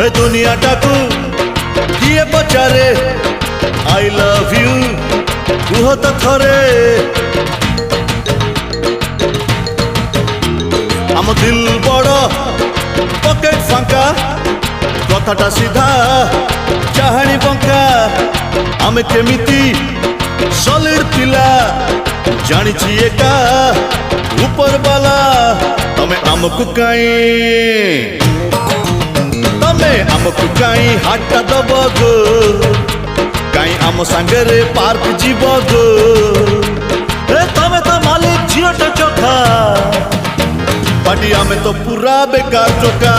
ए दुनियाटाकू किए पचारे I love you कुह तो थरे आम दिल बड़ पकेट फांका कथाटा सीधा चाहाणी बंका आमे केमिति सॉलिड पिला जानिछि एका ऊपर वाला तमे आमकु काई तमे आमकु काई हाटा दब गो काई आम सांगरे पार्क जीव गो ए तमे तो मालिक झियोटा चोखा पाटी आमे तो पूरा बेकार चोका।